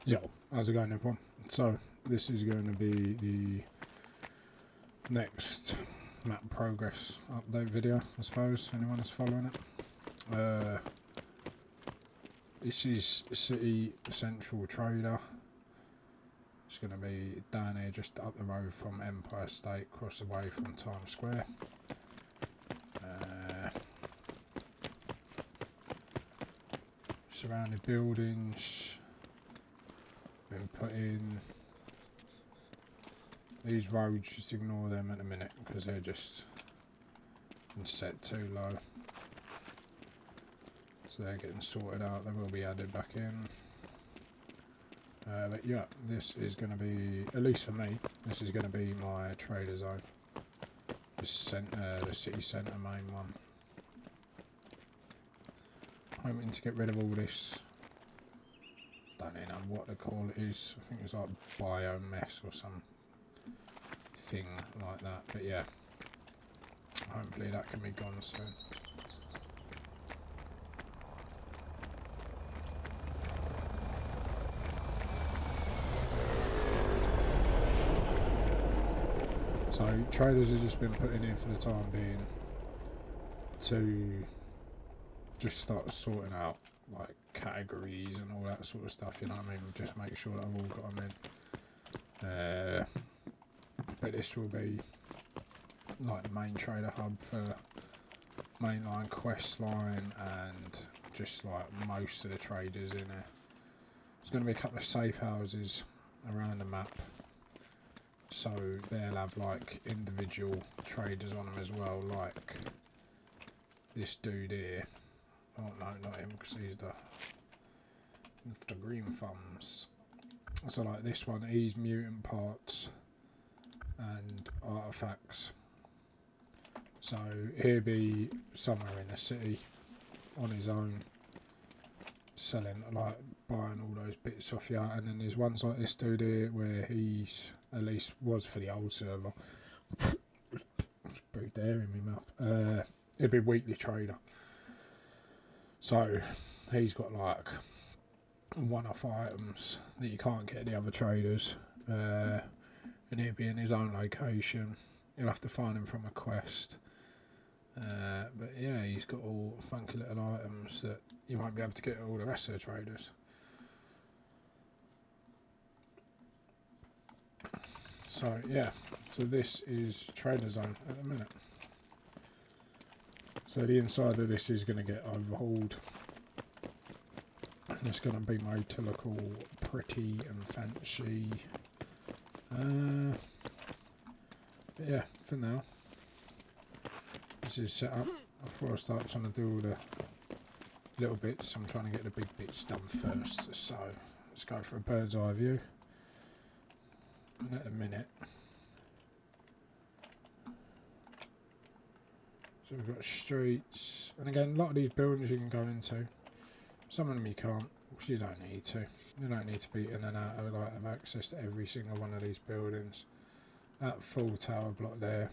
Yo, how's it going everyone? So, this is going to be the next map progress update video, I suppose, anyone is following it. This is City Central Trader. It's going to be down here just up the road from Empire State, across the way from Times Square. Surrounding buildings been put in. These roads, just ignore them at the minute because they're just been set too low. So they're getting sorted out, they will be added back in. But yeah, this is going to be, at least for me, this is going to be my trader zone. The city centre main one. Hoping to get rid of all this, don't even know what the call it is, I think it's like biomess or some thing like that, but yeah, hopefully that can be gone soon. So traders have just been put in here for the time being to just start sorting out like categories and all that sort of stuff, you know what I mean, just make sure that I've all got them in. But this will be like the main trader hub for mainline, quest line, and just like most of the traders in there. There's going to be a couple of safe houses around the map, so they'll have like individual traders on them as well, like this dude here. Oh no, not him, because he's the green thumbs. So like this one, he's mutant parts and artifacts. So he'll be somewhere in the city on his own, selling, like buying all those bits off you. And then there's ones like this dude here where he's, at least was for the old server, breathed air in my mouth, he'll be weekly trader. So he's got like one-off items that you can't get at the other traders, and he'll be in his own location. You'll have to find him from a quest. But yeah, he's got all funky little items that you won't be able to get at all the rest of the traders. So yeah, so this is trader zone at the minute. So the inside of this is going to get overhauled, and it's going to be made to look all pretty and fancy. But yeah, for now, this is set up. Before I start trying to do all the little bits, I'm trying to get the big bits done first. So let's go for a bird's eye view. And at a minute, so we've got streets, and again, a lot of these buildings you can go into. Some of them you can't, because you don't need to. You don't need to be in and out of, like, have access to every single one of these buildings. That full tower block there,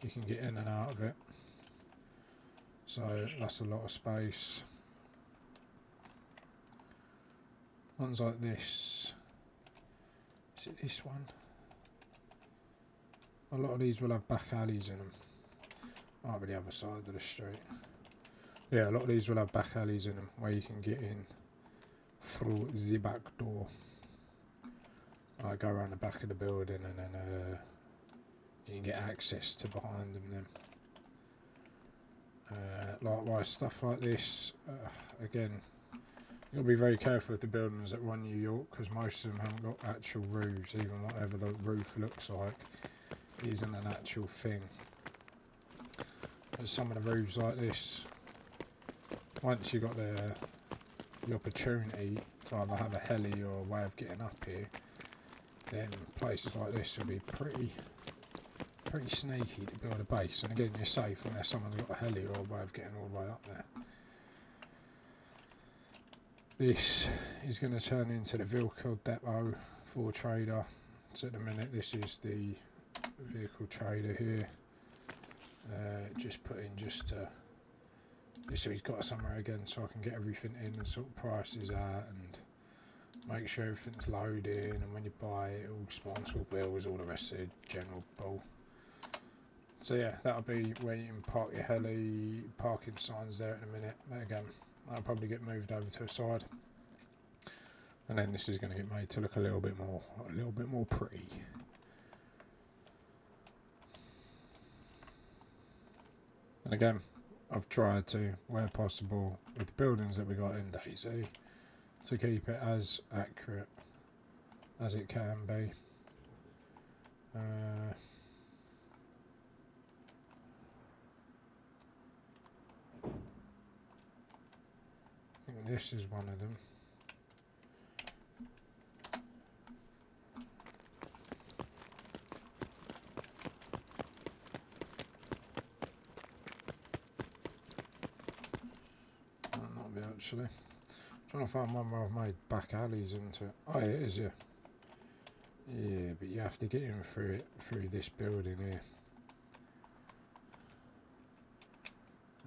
you can get in and out of it. So that's a lot of space. Ones like this. Is it this one? A lot of these will have back alleys in them. Might be the other side of the street. Yeah, a lot of these will have back alleys in them where you can get in through the back door. I go around the back of the building and then you can get access to behind them then. Likewise, stuff like this, again, you've got to be very careful with the buildings that run New York, because most of them haven't got actual roofs. Even whatever the roof looks like isn't an actual thing. But some of the roofs like this, once you got the opportunity to either have a heli or a way of getting up here, then places like this will be pretty sneaky to build a base. And again, you're safe unless someone's got a heli or a way of getting all the way up there. This is going to turn into the vehicle depot for trader. So at the minute, this is the vehicle trader here. Just put in just so he's got somewhere again, so I can get everything in and sort prices out and make sure everything's loading, and when you buy it, all spawns all bills, all the rest of the general bull. So yeah, that'll be where you can park your heli. Parking signs there in a minute. But again, that'll probably get moved over to a side, and then this is going to get made to look a little bit more pretty. And again, I've tried to, where possible, with the buildings that we got in DayZ, to keep it as accurate as it can be. I think this is one of them. Might be actually. Trying to find one where I've made back alleys into it. Oh, yeah, it is, yeah. Yeah, but you have to get in through it, through this building here.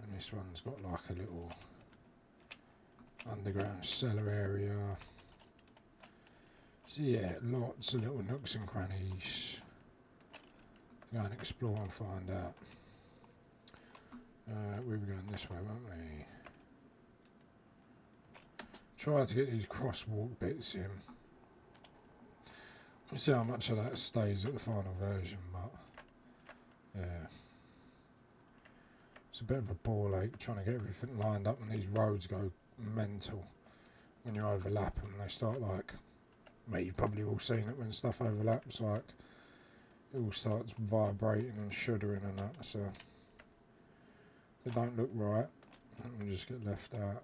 And this one's got like a little underground cellar area. So yeah, lots of little nooks and crannies to go and explore and find out. We were going this way, weren't we? Try to get these crosswalk bits in. We'll see how much of that stays at the final version, but yeah. It's a bit of a ball ache trying to get everything lined up, and these roads go mental when you overlap them. They start like, well, you've probably all seen it when stuff overlaps, like it all starts vibrating and shuddering and that, so if it don't look right, it will just get left out.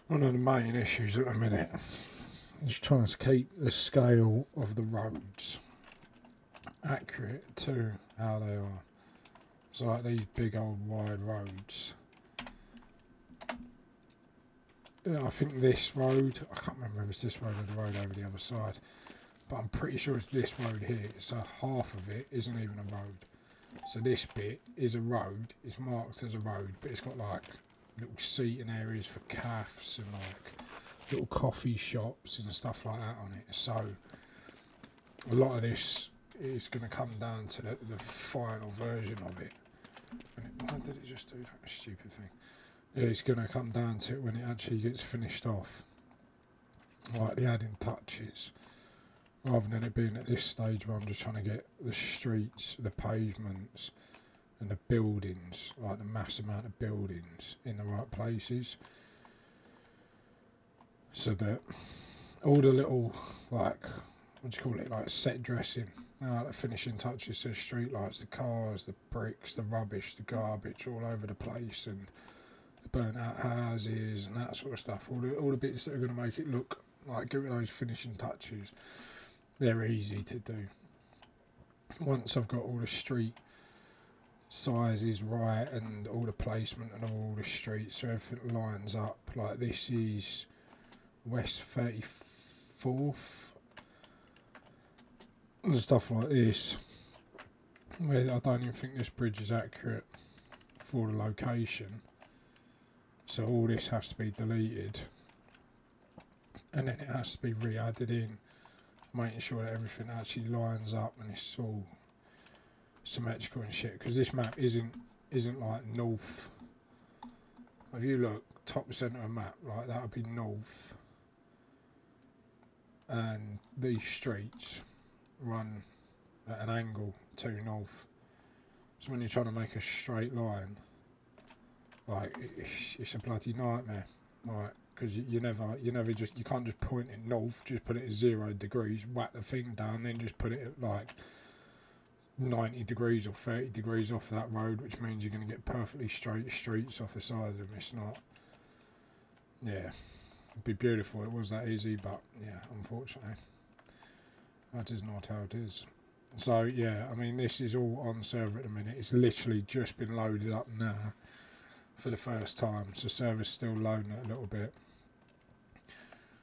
One of the main issues at the minute is trying to keep the scale of the roads accurate to how they are. So like these big old wide roads. I think this road, I can't remember if it's this road or the road over the other side, but I'm pretty sure it's this road here. So half of it isn't even a road. So this bit is a road, it's marked as a road, but it's got like little seating areas for cafes and like little coffee shops and stuff like that on it. So a lot of this is going to come down to the final version of it. Why did it just do that stupid thing? Yeah, it's going to come down to it when it actually gets finished off, like the adding touches, rather than it being at this stage where I'm just trying to get the streets, the pavements and the buildings, like the mass amount of buildings in the right places, so that all the little, like, what do you call it, like set dressing, like the finishing touches to the street lights, the cars, the bricks, the rubbish, the garbage all over the place, and the burnt out houses and that sort of stuff, all the bits that are going to make it look like, give it those finishing touches, they're easy to do. Once I've got all the street sizes right and all the placement and all the streets so everything lines up, like this is West 34th and stuff like this, where I don't even think this bridge is accurate for the location, so all this has to be deleted and then it has to be re-added in, making sure that everything actually lines up and it's all symmetrical and shit, because this map isn't like north. If you look top centre of map, like that would be north, and these streets run at an angle to north. So when you're trying to make a straight line, like it's a bloody nightmare, like, because you can't just point it north, just put it at 0 degrees, whack the thing down, then just put it at like 90 degrees or 30 degrees off that road, which means you're going to get perfectly straight streets off the side of them. It's not, yeah, it'd be beautiful, it was that easy, but yeah, unfortunately that is not how it is. So yeah, I mean, this is all on server at the minute, it's literally just been loaded up now, for the first time, so server's still loading it a little bit.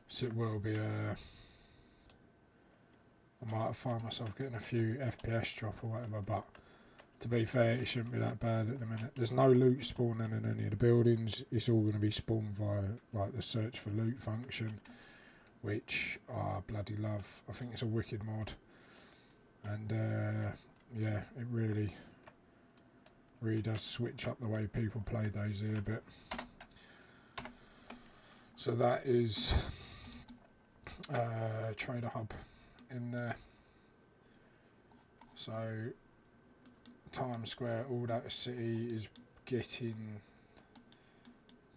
So it will be I might find myself getting a few FPS drop or whatever, but to be fair, it shouldn't be that bad at the minute. There's no loot spawning in any of the buildings. It's all going to be spawned via like the search for loot function, which I bloody love. I think it's a wicked mod, and yeah, it really does switch up the way people play DayZ a bit. So that is Trader Hub in there. So Times Square, all that city is getting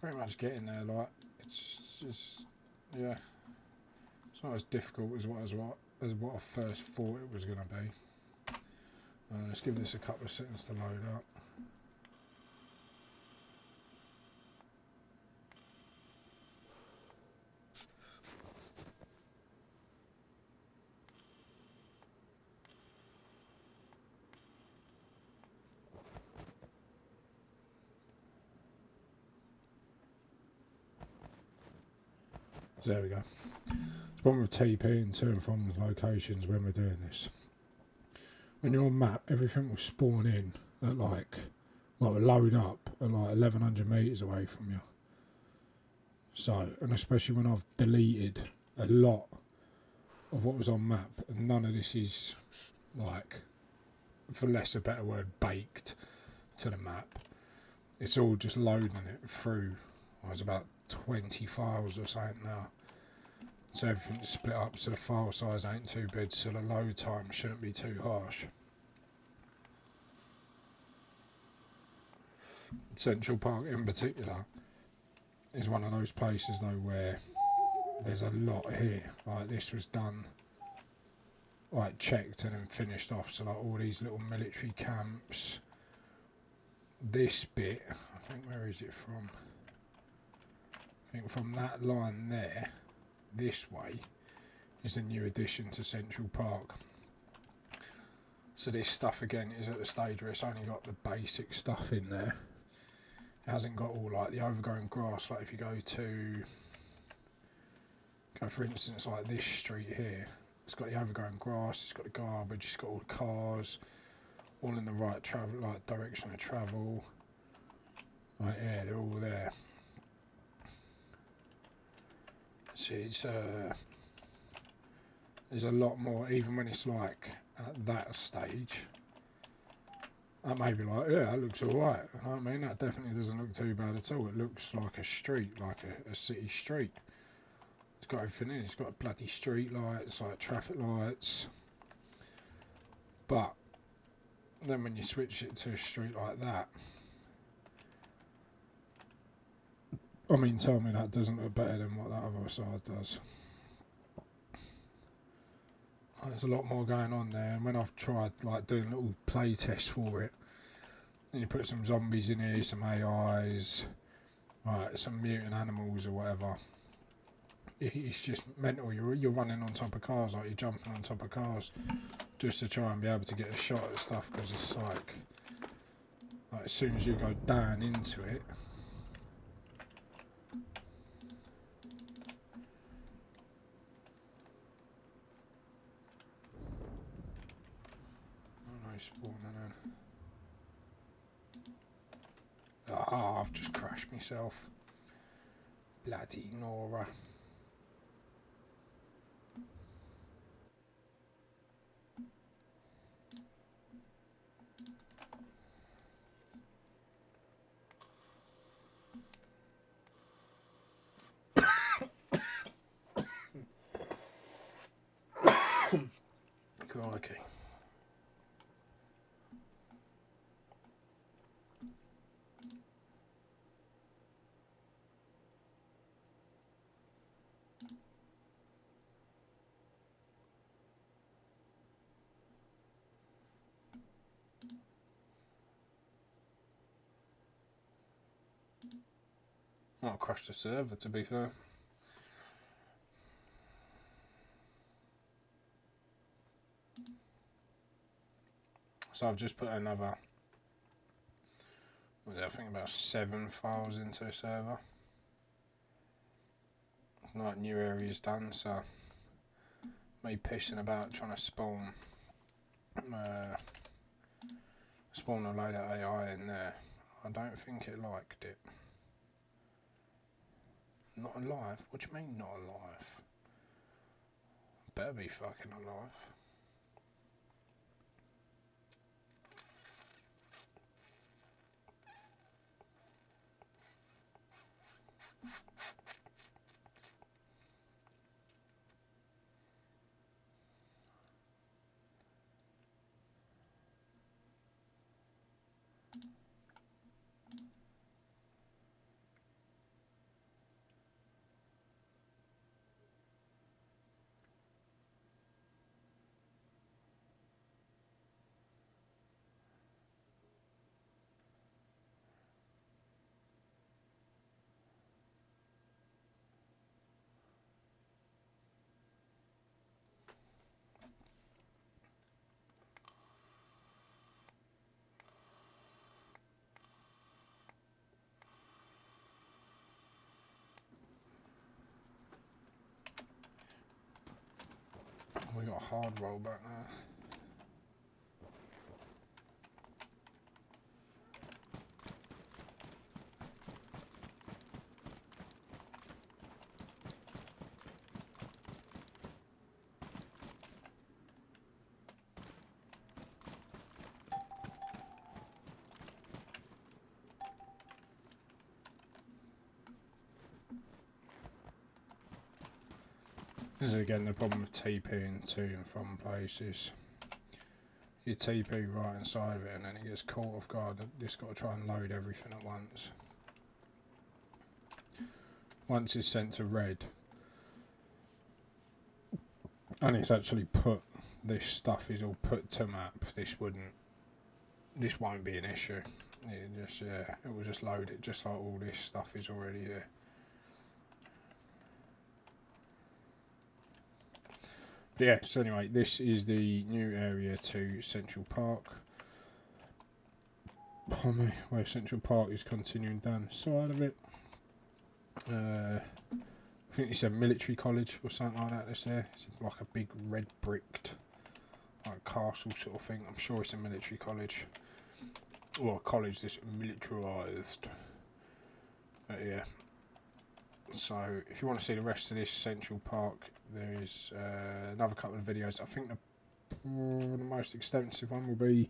pretty much getting there. Like, it's just, yeah, it's not as difficult as what I first thought it was going to be. Let's give this a couple of seconds to load up. So there we go. The problem with TPing to and from the locations when we're doing this, when you're on map, everything will spawn in at like will load up at like 1100 metres away from you. So, and especially when I've deleted a lot of what was on map, and none of this is like, for less a better word, baked to the map. It's all just loading it through. I was about 20 files or something now. So everything's split up so the file size ain't too big, so the load time shouldn't be too harsh. Central Park in particular is one of those places though where there's a lot here. Like, this was done, like, checked and then finished off, so like all these little military camps. This bit, I think, where is it from? I think from that line there, this way, is a new addition to Central Park. So this stuff again is at the stage where it's only got the basic stuff in there. It hasn't got all like the overgrown grass. Like if you go for instance like this street here, it's got the overgrown grass, it's got the garbage, it's got all the cars, all in the right direction of travel. Like, yeah, they're all there. See, it's there's a lot more, even when it's like at that stage. That may be like, yeah, that looks alright. You know what I mean? That definitely doesn't look too bad at all. It looks like a street, like a city street. It's got everything in it. It's got bloody street lights, like traffic lights. But then when you switch it to a street like that, I mean, tell me that doesn't look better than what that other side does. There's a lot more going on there, and when I've tried like doing little play tests for it, and you put some zombies in here, some AIs, right, some mutant animals or whatever, it's just mental. You're running on top of cars, like you're jumping on top of cars, just to try and be able to get a shot at stuff, because it's like as soon as you go down into it, spawning in. Ah, I've just crashed myself. Bloody Nora. Crikey. I'll crash the server, to be fair. So I've just put another I think about 7 files into the server. Like new areas done, so me pissing about trying to spawn a load of AI in there. I don't think it liked it. Not alive? What do you mean not alive? Better be fucking alive. We got a hard roll back now. This is again the problem with TPing to and from places. You TP right inside of it and then it gets caught off guard. It's got to try and load everything at once. Once it's sent to red and it's actually put, this stuff is all put to map, this won't be an issue. It will just load it just like all this stuff is already here. But yeah, so anyway, this is the new area to Central Park. Pardon me, where Central Park is continuing down the side of it. I think it's a military college or something like that that's there. It's like a big red bricked like castle sort of thing. I'm sure it's a military college. Or a college that's militarised. But yeah. So if you want to see the rest of this Central Park, there is another couple of videos. I think the most extensive one will be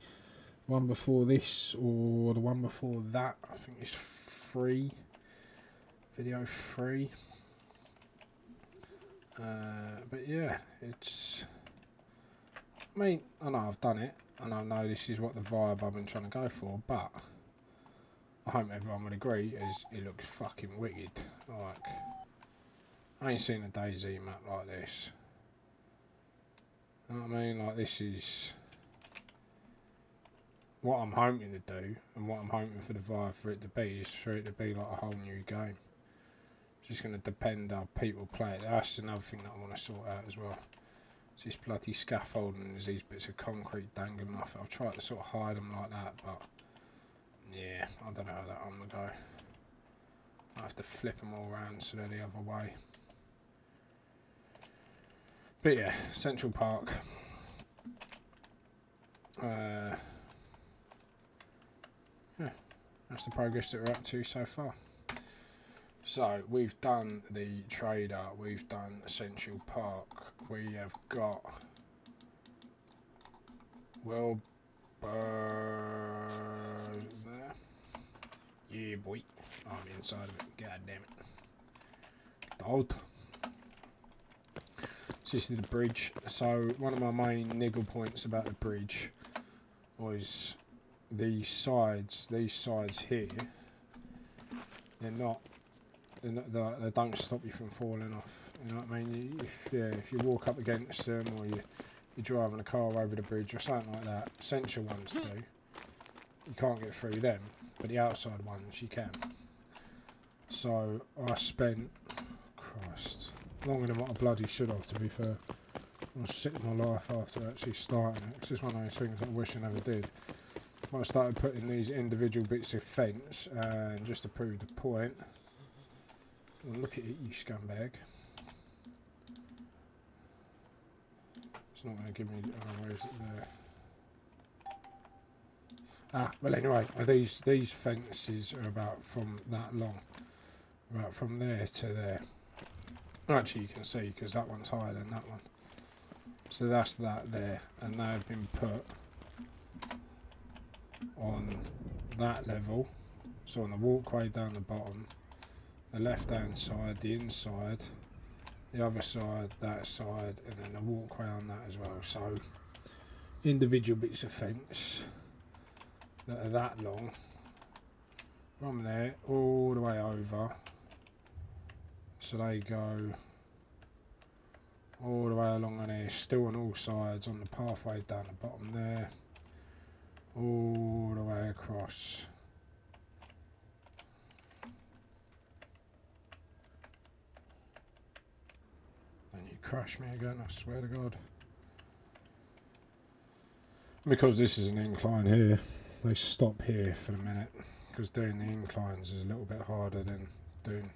one before this or the one before that. I think it's free. Video 3. But yeah, it's... I mean, I know I've done it, and I know this is what the vibe I've been trying to go for, but I hope everyone would agree, as it looks fucking wicked. Like, I ain't seen a DayZ map like this. You know what I mean? Like, this is what I'm hoping to do, and what I'm hoping for the vibe for it to be, is for it to be like a whole new game. It's just going to depend how people play it. That's another thing that I want to sort out as well. It's this bloody scaffolding, and there's these bits of concrete dangling off it. I've tried to sort of hide them like that, but yeah, I don't know how that I'm going to go. I have to flip them all around so they're the other way. But yeah, Central Park. Yeah, that's the progress that we're up to so far. So we've done the trader, we've done Central Park, we have got Wilbur there. Yeah, boy. I'm inside of it. God damn it. Dog. So this is the bridge. So one of my main niggle points about the bridge was these sides here. They don't stop you from falling off. You know what I mean? If you walk up against them, or you're driving a car over the bridge or something like that, central ones do. You can't get through them, but the outside ones you can. So I spent, Christ, longer than what I bloody should have, to be fair. I was sick of my life after actually starting it, because it's one of those things I wish I never did. I started putting these individual bits of fence, and just to prove the point, look at it, you scumbag. It's not going to give me. Oh, where is it there? Ah, well, anyway, these fences are about from that long, about from there to there. Actually, you can see because that one's higher than that one. So that's that there, and they have been put on that level. So on the walkway down the bottom, the left hand side, the inside, the other side, that side, and then the walkway on that as well. So individual bits of fence that are that long from there all the way over, so they go all the way along on there, still on all sides, on the pathway down the bottom there, all the way across. And you crash me again, I swear to God. Because this is an incline here, they stop here for a minute, because doing the inclines is a little bit harder than doing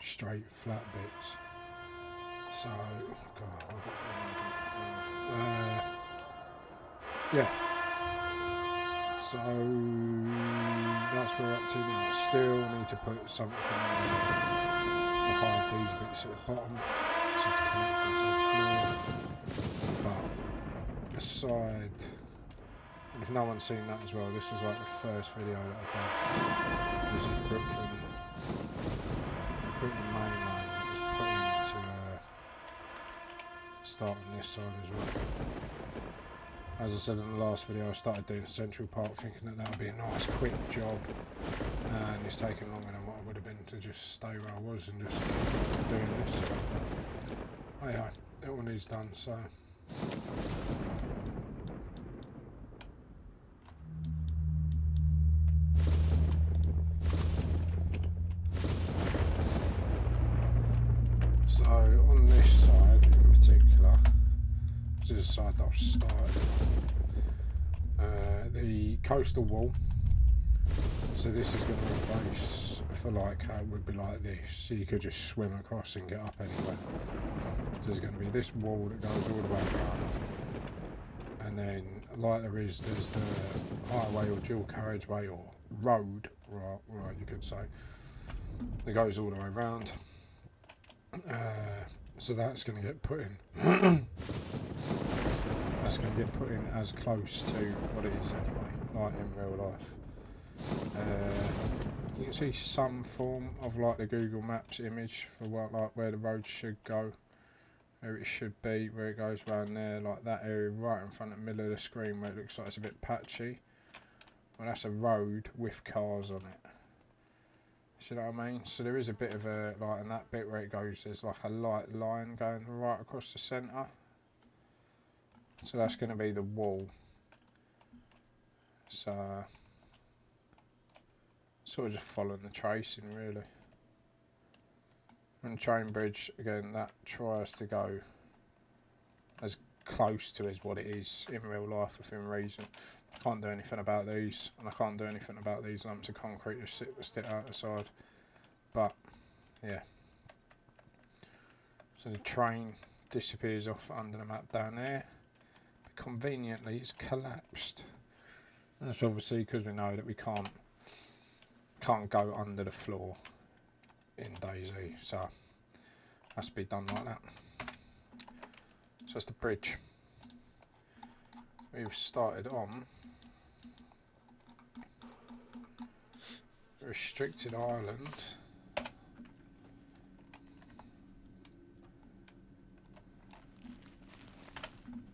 straight flat bits. So, God, yeah. So that's where we're up to now. I still need to put something in there to hide these bits at the bottom, so to connect them to the floor. But the side, if no one's seen that as well, this was like the first video that I've done. This is Brooklyn main line that was put in to start on this side as well. As I said in the last video, I started doing Central Park thinking that would be a nice quick job, and it's taken longer than what it would have been to just stay where I was and just doing this. But hey, it all needs done, so. So on this side in particular, this is the side that I've started on, the coastal wall. So this is going to replace, for like how it would be like this, so you could just swim across and get up anywhere. So there's going to be this wall that goes all the way around, and then like there's the highway or dual carriageway or road, right you could say, that goes all the way around. So that's going to get put in. That's going to get put in as close to what it is anyway, like in real life. You can see some form of like the Google Maps image for what, like where the road should go, where it should be, where it goes around there, like that area right in front of the middle of the screen where it looks like it's a bit patchy. Well, that's a road with cars on it. See what I mean? So there is a bit of a, like, in that bit where it goes, there's like a light line going right across the centre. So that's going to be the wall. So, sort of just following the tracing really. And the train bridge, again, that tries to go as close to as what it is in real life within reason. I can't do anything about these, and I can't do anything about these lumps of concrete that stick out the side. But yeah, so the train disappears off under the map down there, but conveniently it's collapsed, and that's obviously because we know that we can't go under the floor in DayZ, so it has to be done like that. So that's the bridge. We've started on restricted island.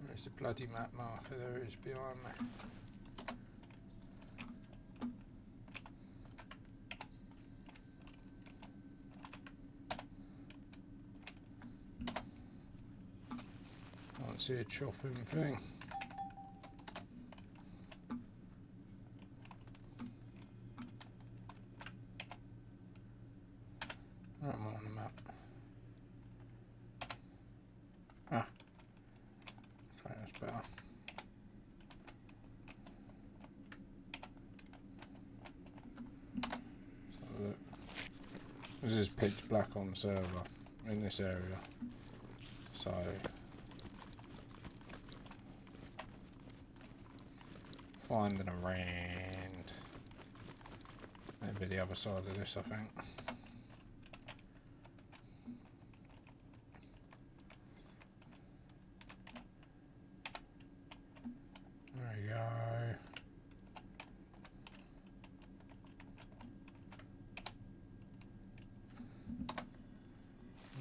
There's the bloody map marker, there it is behind me. Can't see a chopping thing. I'm on the map. Ah. Okay, that's better. This is pitch black on the server in this area. So finding around maybe the other side of this, I think. There you go.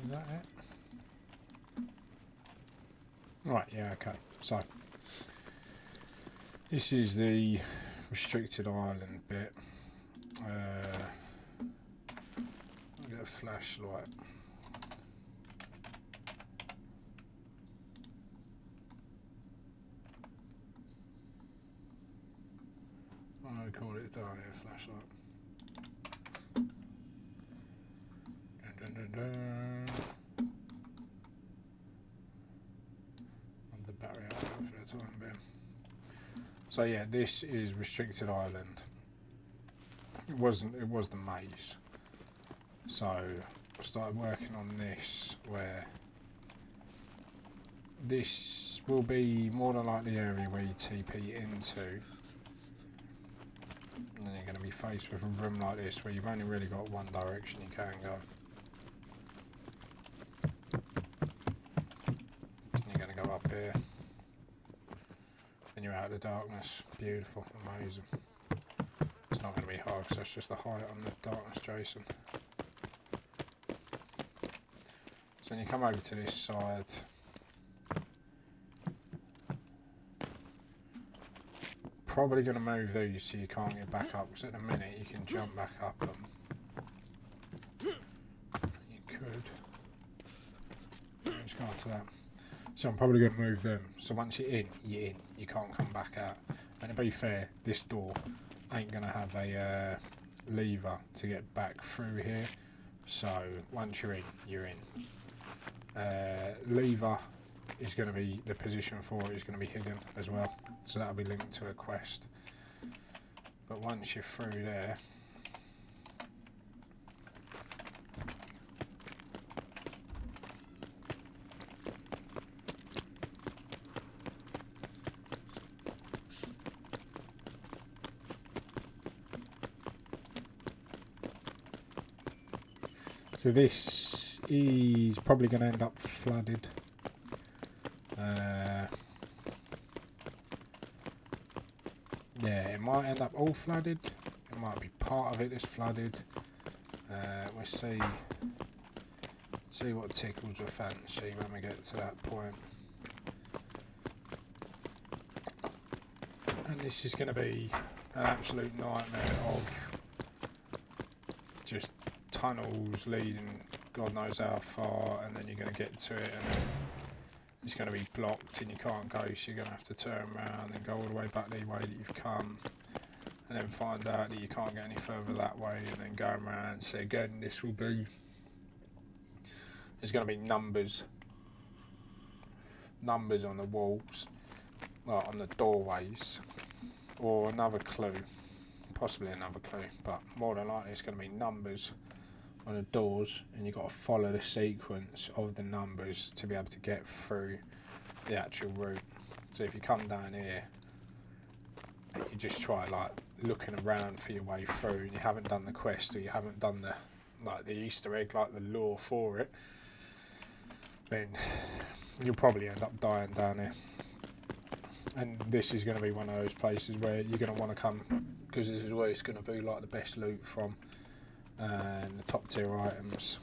Is that it? Right, yeah, okay. So this is the restricted island bit. I'll get a flashlight. I call it a flashlight. Dun, dun, dun, dun. The battery out for the time being. So yeah, this is restricted island. It was the maze. So I started working on this, where this will be more than likely the area where you TP into, and then you're going to be faced with a room like this where you've only really got one direction you can go. And you're going to go up here, and you're out of the darkness. Beautiful, amazing. It's not going to be hard because that's just the height on the darkness, Jason. So when you come over to this side, probably going to move these so you can't get back up, because at the minute you can jump back up them. You could. Just go on to that. So I'm probably going to move them. So once you're in, you're in. You can't come back out. And to be fair, this door ain't going to have a lever to get back through here. So once you're in, you're in. Lever is going to be, the position for it is going to be hidden as well. So that'll be linked to a quest. But once you're through there, so this is probably going to end up flooded. Yeah, it might end up all flooded. It might be part of it is flooded. We'll see what tickles your fancy when we get to that point. And this is going to be an absolute nightmare of just tunnels leading God knows how far, and then you're going to get to it and then it's going to be blocked and you can't go, so you're going to have to turn around and go all the way back the way that you've come, and then find out that you can't get any further that way, and then go around. So again, this will be, there's going to be numbers on the walls, well, on the doorways, or another clue, possibly another clue, but more than likely it's going to be numbers on the doors, and you've got to follow the sequence of the numbers to be able to get through the actual route. So if you come down here and you just try like looking around for your way through, and you haven't done the quest, or you haven't done the Easter egg, like the lure for it, then you'll probably end up dying down here. And this is going to be one of those places where you're going to want to come, because this is where it's going to be like the best loot from, and the top tier items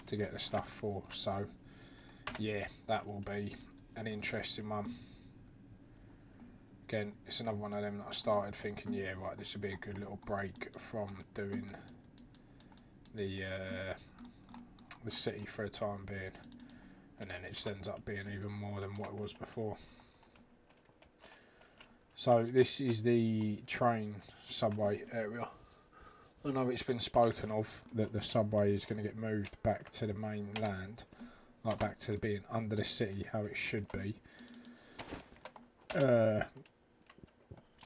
to get the stuff for. So yeah, that will be an interesting one. Again, it's another one of them that I started thinking, yeah, right, this would be a good little break from doing the city for a time being, and then it just ends up being even more than what it was before. So this is the train subway area. I know it's been spoken of that the subway is going to get moved back to the mainland, like back to being under the city, how it should be. And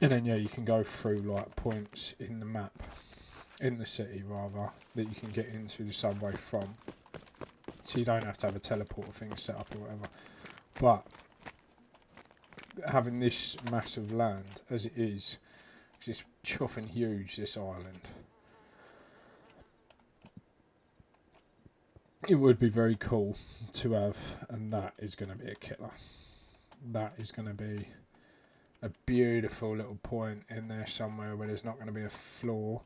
then yeah, you can go through like points in the map in the city rather, that you can get into the subway from. So you don't have to have a teleporter thing set up or whatever. But having this massive land as it is, because it's chuffing huge, this island, it would be very cool to have, and that is going to be a killer. That is going to be a beautiful little point in there somewhere where there's not going to be a floor,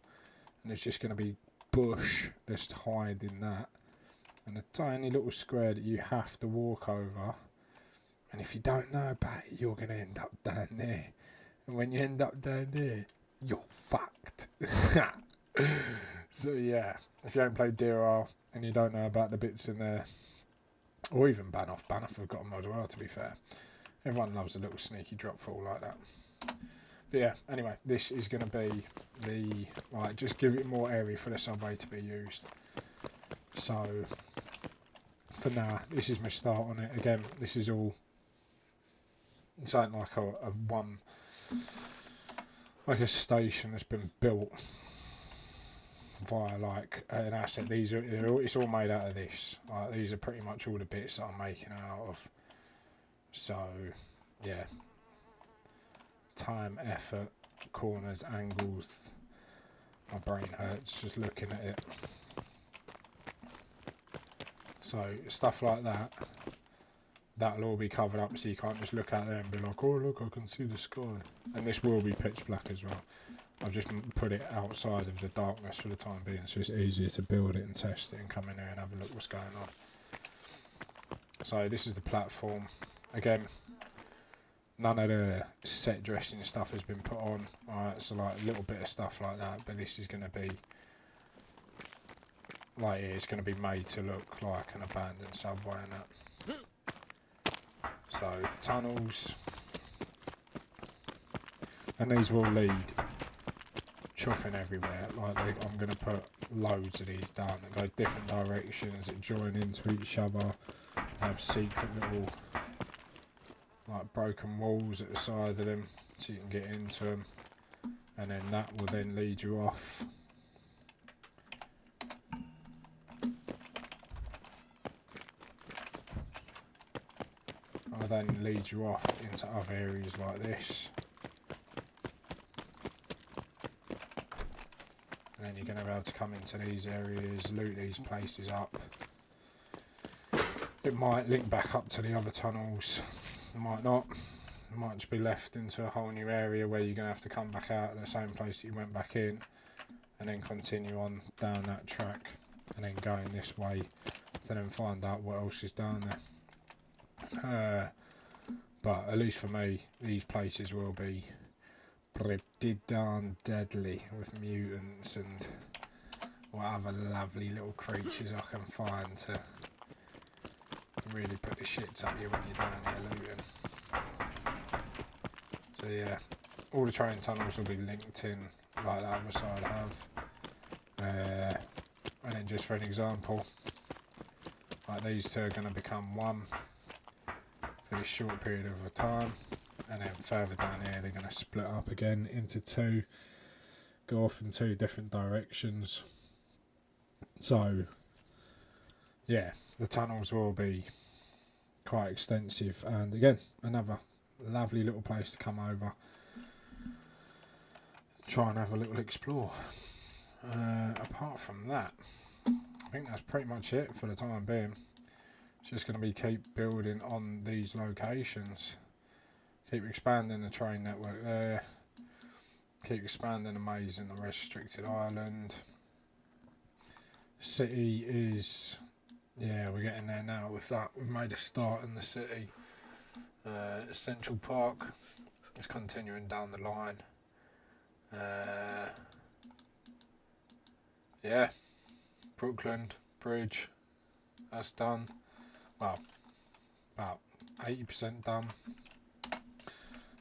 and there's just going to be bush just hiding that, and a tiny little square that you have to walk over. And if you don't know about it, you're going to end up down there. And when you end up down there, you're fucked. So yeah, if you haven't played DayZ and you don't know about the bits in there, or even Banff have got them as well, to be fair. Everyone loves a little sneaky drop fall like that. But yeah, anyway, this is going to be the, like, just give it more area for the subway to be used. So, for now, this is my start on it. Again, this is all, it's like like a station that's been built via like an asset. It's all made out of this. Like, these are pretty much all the bits that I'm making out of. So, yeah. Time, effort, corners, angles. My brain hurts just looking at it. So, stuff like that, that'll all be covered up, so you can't just look out there and be like, oh look, I can see the sky. And this will be pitch black as well. I've just put it outside of the darkness for the time being, so it's easier to build it and test it and come in here and have a look what's going on. So this is the platform. Again, none of the set dressing stuff has been put on. Alright, so like a little bit of stuff like that, but this is going to be, like, it's going to be made to look like an abandoned subway and that. So, tunnels. And these will lead chuffing everywhere. Like, I'm going to put loads of these down that go different directions, that join into each other, have secret little, like, broken walls at the side of them so you can get into them. And then that will then lead you off. I'll then lead you off into other areas like this. And then you're going to be able to come into these areas, loot these places up. It might link back up to the other tunnels, it might not. It might just be left into a whole new area where you're going to have to come back out at the same place that you went back in, and then continue on down that track, and then going this way to then find out what else is down there. But at least for me, these places will be pretty darn deadly with mutants and what other lovely little creatures I can find to really put the shits up you when you're down there looting. So yeah, all the train tunnels will be linked in like the other side have. And then just for an example, like these two are going to become one for this short period of time, and then further down here they're going to split up again into two, go off in two different directions. So yeah, the tunnels will be quite extensive, and again, another lovely little place to come over, try and have a little explore. Apart from that, I think that's pretty much it for the time being. It's just going to be keep building on these locations, keep expanding the train network there, keep expanding the maze in the restricted island. City is, yeah, we're getting there now with that. We've made a start in the city. Central Park is continuing down the line. Yeah, Brooklyn Bridge, that's done. Well, about 80% done.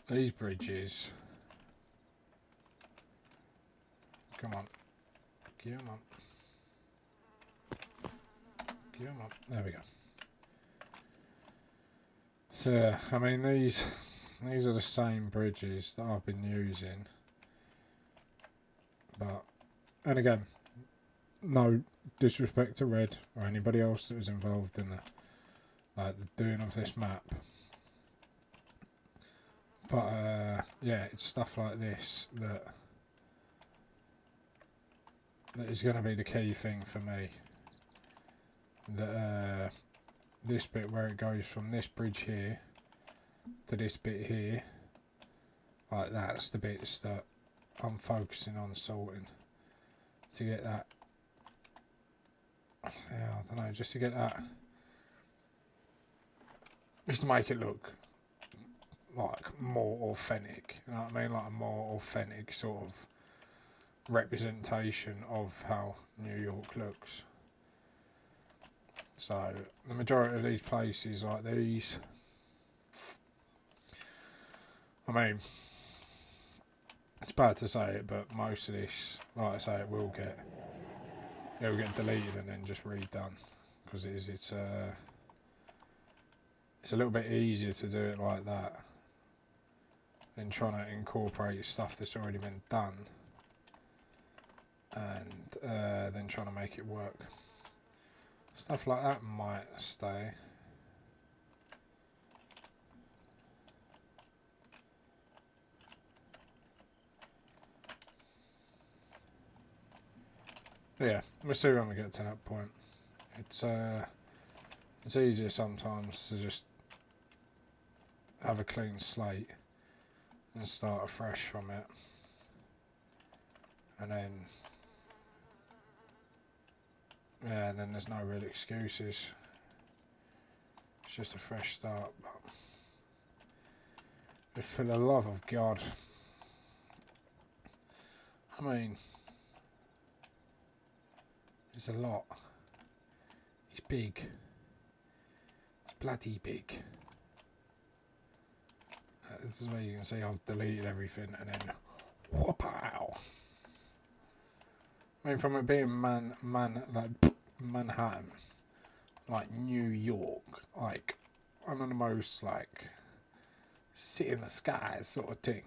These bridges, come on, give them up. Give them up. There we go. So, I mean, these are the same bridges that I've been using, but and again, no disrespect to Red or anybody else that was involved in the doing of this map, but yeah, it's stuff like this that is going to be the key thing for me. That this bit where it goes from this bridge here to this bit here, like that's the bits that I'm focusing on sorting to get that. Yeah, I don't know, just to get that, just to make it look like more authentic. You know what I mean? Like a more authentic sort of representation of how New York looks. So the majority of these places like these, I mean, it's bad to say it, but most of this, like I say, it will get deleted and then just redone, because it's a little bit easier to do it like that than trying to incorporate stuff that's already been done and then trying to make it work. Stuff like that might stay. Yeah, we'll see when we get to that point. It's easier sometimes to just have a clean slate and start afresh from it, and then then there's no real excuses. It's just a fresh start. But for the love of God, I mean, it's a lot. It's big. It's bloody big. This is where you can see I've deleted everything and then whoop-ow. I mean, from it being like Manhattan, like New York, like one of the most like sit in the sky sort of thing.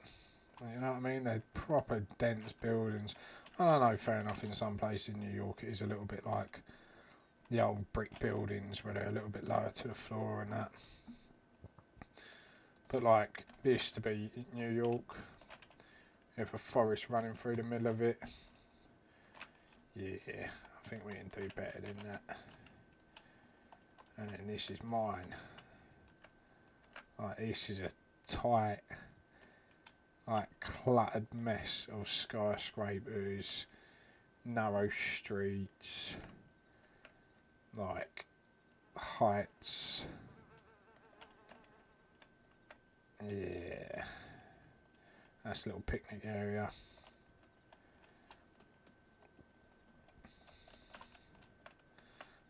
You know what I mean? They're proper dense buildings. I don't know, fair enough, in some places in New York it is a little bit like the old brick buildings where they're a little bit lower to the floor and that. But like this to be New York, with a forest running through the middle of it, yeah, I think we can do better than that. And then this is mine. Like this is a tight, like cluttered mess of skyscrapers, narrow streets, like heights. Yeah, that's a little picnic area.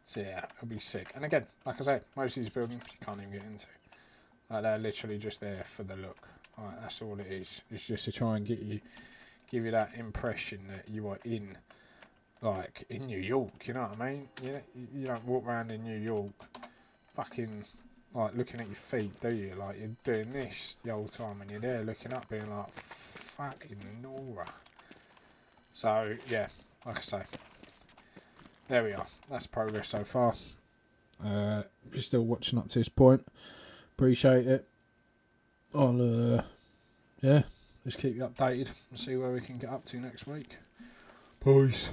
So yeah, it'll be sick. And again, like I say, most of these buildings you can't even get into. Like they're literally just there for the look. Like, that's all it is. It's just to try and give you that impression that you are in New York. You know what I mean? You don't walk around in New York, fucking like looking at your feet, do you? Like you're doing this the whole time, and you're there looking up, being like, fucking Nora. So yeah, like I say, there we are. That's progress so far. If you're still watching up to this point, appreciate it. I'll just keep you updated and see where we can get up to next week. Peace.